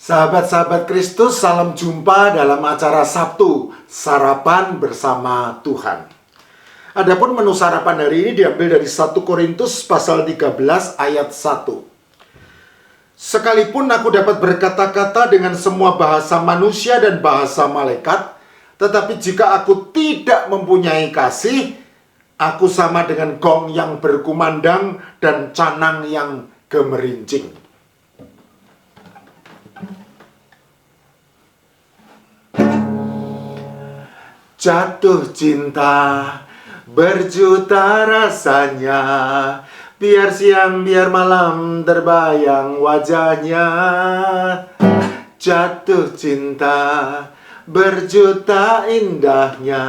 Sahabat-sahabat Kristus, salam jumpa dalam acara Sabtu, Sarapan Bersama Tuhan. Adapun menu sarapan hari ini diambil dari 1 Korintus pasal 13 ayat 1. Sekalipun aku dapat berkata-kata dengan semua bahasa manusia dan bahasa malaikat, tetapi jika aku tidak mempunyai kasih, aku sama dengan gong yang berkumandang dan canang yang gemerincing. Jatuh cinta, berjuta rasanya, biar siang biar malam terbayang wajahnya. Jatuh cinta, berjuta indahnya,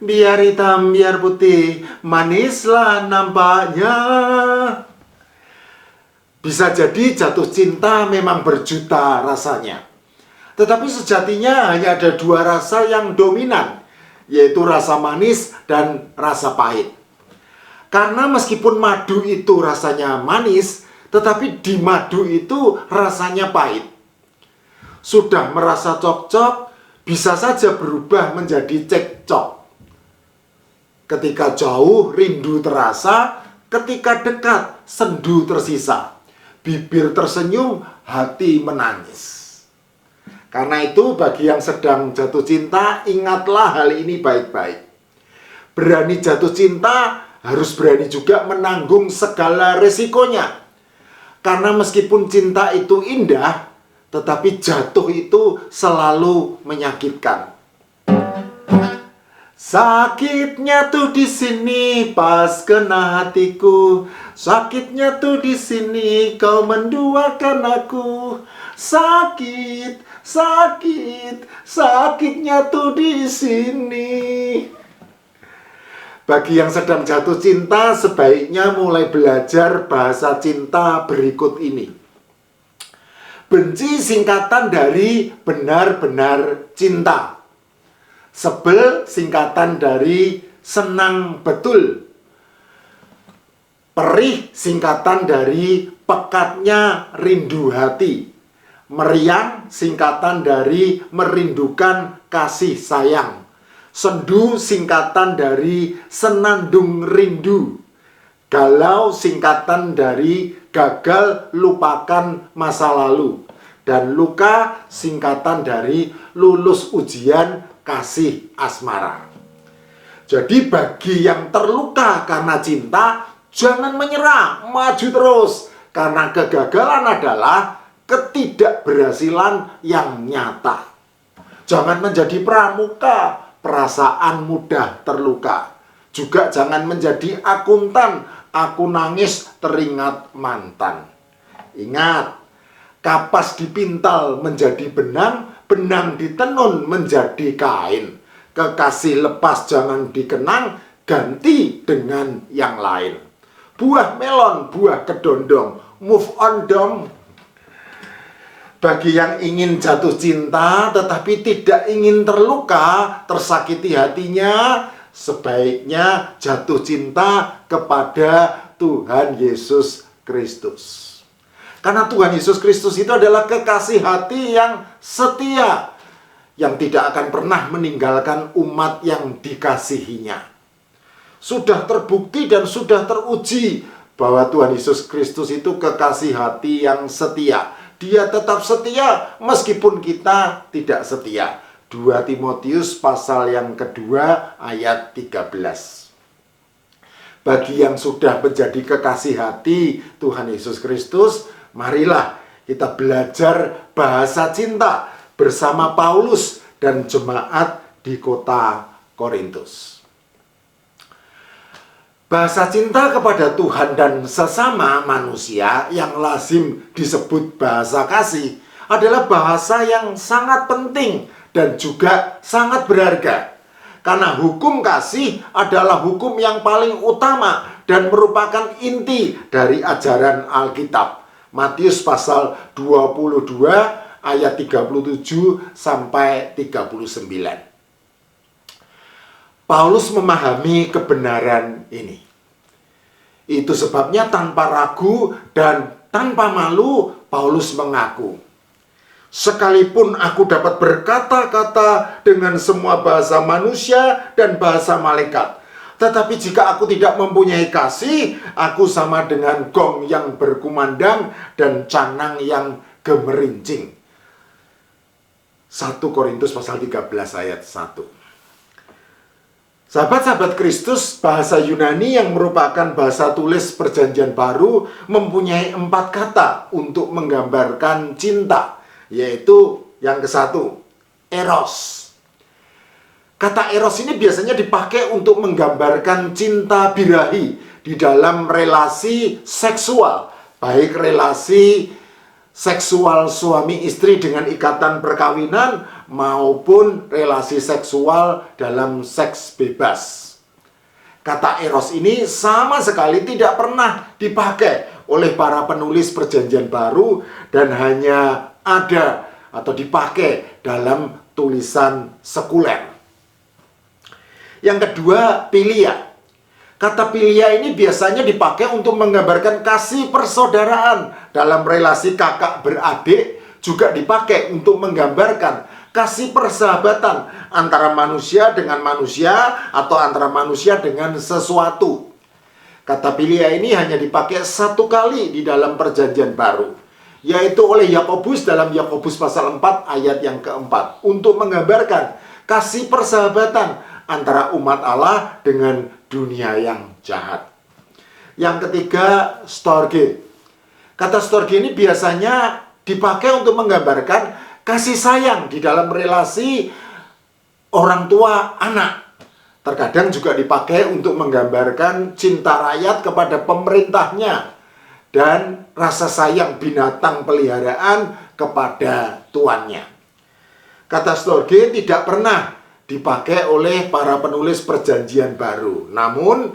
biar hitam biar putih, manislah nampaknya. Bisa jadi jatuh cinta memang berjuta rasanya, tetapi sejatinya hanya ada dua rasa yang dominan, yaitu rasa manis dan rasa pahit. Karena meskipun madu itu rasanya manis, tetapi di madu itu rasanya pahit. Sudah merasa cocok, bisa saja berubah menjadi cekcok. Ketika jauh, rindu terasa, ketika dekat, sendu tersisa. Bibir tersenyum, hati menangis. Karena itu bagi yang sedang jatuh cinta, ingatlah hal ini baik-baik. Berani jatuh cinta harus berani juga menanggung segala resikonya. Karena meskipun cinta itu indah, tetapi jatuh itu selalu menyakitkan. Sakitnya tuh di sini pas kena hatiku, sakitnya tuh di sini kau menduakan aku. Sakit, sakitnya tuh di sini. Bagi yang sedang jatuh cinta, sebaiknya mulai belajar bahasa cinta berikut ini. Benci singkatan dari benar-benar cinta. Sebel singkatan dari senang betul. Perih singkatan dari pekatnya rindu hati. Meriang singkatan dari merindukan kasih sayang. Sendu singkatan dari senandung rindu. Galau singkatan dari gagal lupakan masa lalu. Dan luka singkatan dari lulus ujian kasih asmara. Jadi bagi yang terluka karena cinta, jangan menyerah, maju terus. Karena kegagalan adalah ketidakberhasilan yang nyata. Jangan menjadi pramuka, perasaan mudah terluka. Juga jangan menjadi akuntan, aku nangis teringat mantan. Ingat, kapas dipintal menjadi benang, benang ditenun menjadi kain. Kekasih lepas jangan dikenang, ganti dengan yang lain. Buah melon, buah kedondong, move on dong. Bagi yang ingin jatuh cinta tetapi tidak ingin terluka, tersakiti hatinya, sebaiknya jatuh cinta kepada Tuhan Yesus Kristus. Karena Tuhan Yesus Kristus itu adalah kekasih hati yang setia, yang tidak akan pernah meninggalkan umat yang dikasihinya. Sudah terbukti dan sudah teruji bahwa Tuhan Yesus Kristus itu kekasih hati yang setia. Dia tetap setia meskipun kita tidak setia. 2 Timotius pasal yang kedua ayat 13. Bagi yang sudah menjadi kekasih hati Tuhan Yesus Kristus, marilah kita belajar bahasa cinta bersama Paulus dan jemaat di kota Korintus. Bahasa cinta kepada Tuhan dan sesama manusia yang lazim disebut bahasa kasih adalah bahasa yang sangat penting dan juga sangat berharga. Karena hukum kasih adalah hukum yang paling utama dan merupakan inti dari ajaran Alkitab. Matius pasal 22 ayat 37 sampai 39. Paulus memahami kebenaran ini. Itu sebabnya tanpa ragu dan tanpa malu Paulus mengaku, Sekalipun aku dapat berkata-kata dengan semua bahasa manusia dan bahasa malaikat, tetapi jika aku tidak mempunyai kasih, aku sama dengan gong yang berkumandang dan canang yang gemerincing. 1 Korintus pasal 13 ayat 1. Sahabat-sahabat Kristus, bahasa Yunani yang merupakan bahasa tulis Perjanjian Baru mempunyai 4 kata untuk menggambarkan cinta, yaitu yang ke-1, eros. Kata eros ini biasanya dipakai untuk menggambarkan cinta birahi di dalam relasi seksual, baik relasi seksual suami istri dengan ikatan perkawinan maupun relasi seksual dalam seks bebas. Kata eros ini sama sekali tidak pernah dipakai oleh para penulis Perjanjian Baru dan hanya ada atau dipakai dalam tulisan sekuler. Yang kedua, philia. Kata philia ini biasanya dipakai untuk menggambarkan kasih persaudaraan dalam relasi kakak beradik, juga dipakai untuk menggambarkan kasih persahabatan antara manusia dengan manusia atau antara manusia dengan sesuatu. Kata philia ini hanya dipakai 1 kali di dalam Perjanjian Baru, yaitu oleh Yakobus dalam Yakobus pasal 4 ayat yang ke-4 untuk menggambarkan kasih persahabatan antara umat Allah dengan dunia yang jahat. Yang ketiga, storge. Kata storge ini biasanya dipakai untuk menggambarkan kasih sayang di dalam relasi orang tua anak. Terkadang juga dipakai untuk menggambarkan cinta rakyat kepada pemerintahnya dan rasa sayang binatang peliharaan kepada tuannya. Kata storge tidak pernah dipakai oleh para penulis Perjanjian Baru. Namun,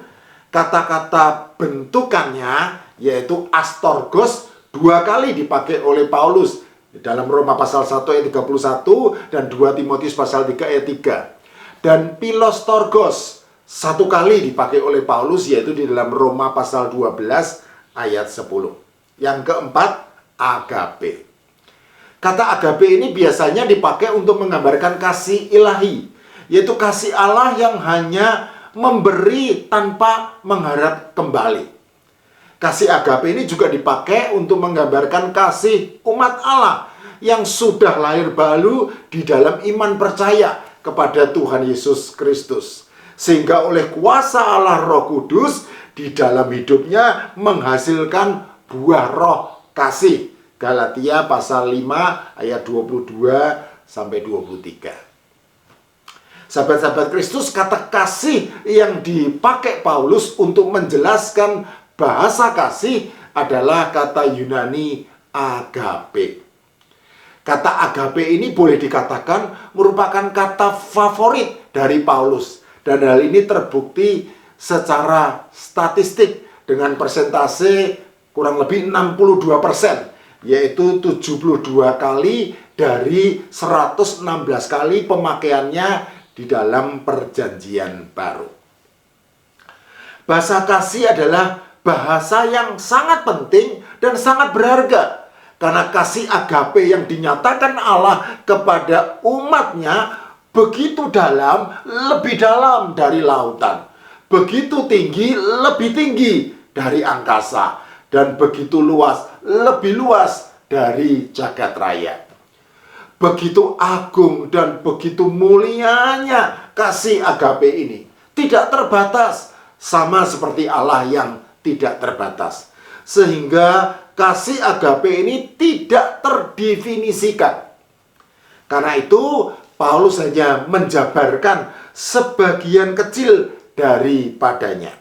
kata-kata bentukannya, yaitu astorgos, 2 kali dipakai oleh Paulus dalam Roma pasal 1 ayat 31 dan 2 Timotius pasal 3 ayat 3. Dan pilostorgos 1 kali dipakai oleh Paulus, yaitu di dalam Roma pasal 12 ayat 10. Yang keempat, agape. Kata agape ini biasanya dipakai untuk menggambarkan kasih ilahi, yaitu kasih Allah yang hanya memberi tanpa mengharap kembali. Kasih agape ini juga dipakai untuk menggambarkan kasih umat Allah yang sudah lahir baru di dalam iman percaya kepada Tuhan Yesus Kristus, sehingga oleh kuasa Allah Roh Kudus di dalam hidupnya menghasilkan buah roh kasih. Galatia pasal 5 ayat 22 sampai 23. Sahabat-sahabat Kristus, kata kasih yang dipakai Paulus untuk menjelaskan bahasa kasih adalah kata Yunani agape. Kata agape ini boleh dikatakan merupakan kata favorit dari Paulus. Dan hal ini terbukti secara statistik dengan persentase kurang lebih 62%, yaitu 72 kali dari 116 kali pemakaiannya di dalam Perjanjian Baru. Bahasa kasih adalah bahasa yang sangat penting dan sangat berharga, karena kasih agape yang dinyatakan Allah kepada umatnya begitu dalam, lebih dalam dari lautan, begitu tinggi, lebih tinggi dari angkasa, dan begitu luas, lebih luas dari jagat raya. Begitu agung dan begitu mulianya kasih agape ini, tidak terbatas, sama seperti Allah yang tidak terbatas. Sehingga kasih agape ini tidak terdefinisikan. Karena itu Paulus hanya menjabarkan sebagian kecil daripadanya.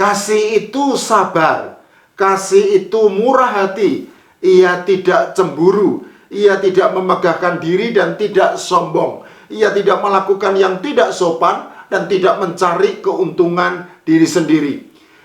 Kasih itu sabar, kasih itu murah hati, ia tidak cemburu, ia tidak memegahkan diri dan tidak sombong. Ia tidak melakukan yang tidak sopan dan tidak mencari keuntungan diri sendiri.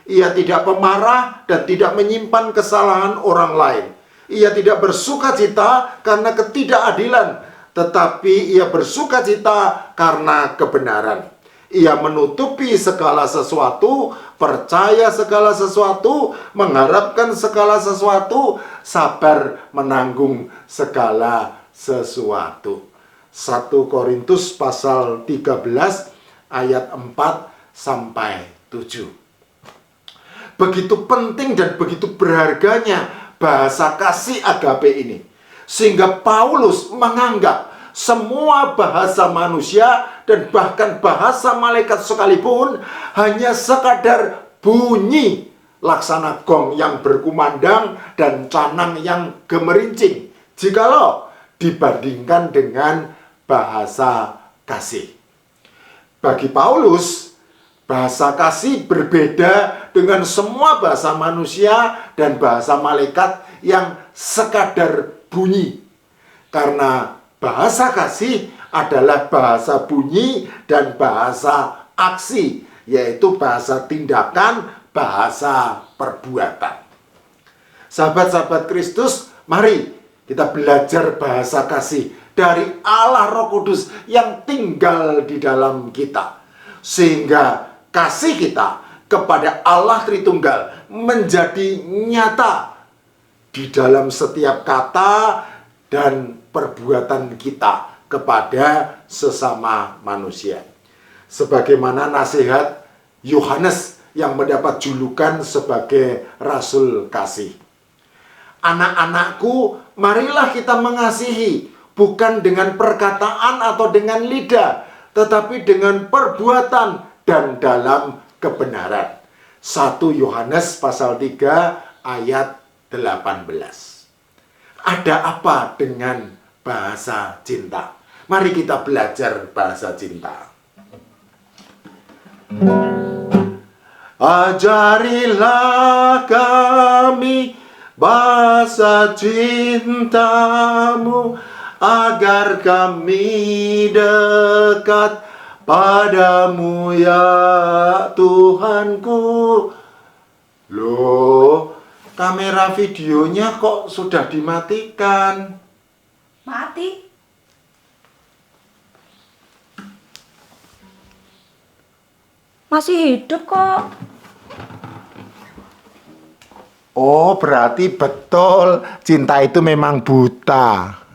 Ia tidak pemarah dan tidak menyimpan kesalahan orang lain. Ia tidak bersukacita karena ketidakadilan, tetapi ia bersukacita karena kebenaran. Ia menutupi segala sesuatu, percaya segala sesuatu, mengharapkan segala sesuatu, sabar menanggung segala sesuatu. 1 Korintus pasal 13 ayat 4 sampai 7. Begitu penting dan begitu berharganya bahasa kasih agape ini. Sehingga Paulus menganggap semua bahasa manusia dan bahkan bahasa malaikat sekalipun hanya sekadar bunyi laksana gong yang berkumandang dan canang yang gemerincing, jikalau dibandingkan dengan bahasa kasih. Bagi Paulus, bahasa kasih berbeda dengan semua bahasa manusia dan bahasa malaikat yang sekadar bunyi. Karena bahasa kasih adalah bahasa bunyi dan bahasa aksi, yaitu bahasa tindakan, bahasa perbuatan. Sahabat-sahabat Kristus, mari kita belajar bahasa kasih dari Allah Roh Kudus yang tinggal di dalam kita. Sehingga kasih kita kepada Allah Tritunggal menjadi nyata di dalam setiap kata dan perbuatan kita kepada sesama manusia. Sebagaimana nasihat Yohanes yang mendapat julukan sebagai Rasul Kasih. Anak-anakku, marilah kita mengasihi, bukan dengan perkataan atau dengan lidah, tetapi dengan perbuatan dan dalam kebenaran. 1 Yohanes pasal 3 ayat 18. Ada apa dengan bahasa cinta? Mari kita belajar bahasa cinta. Ajarilah kami bahasa cintamu, agar kami dekat padamu ya Tuhanku. Loh, kamera videonya kok sudah dimatikan? Mati. Masih hidup kok. Oh, berarti betul cinta itu memang buta.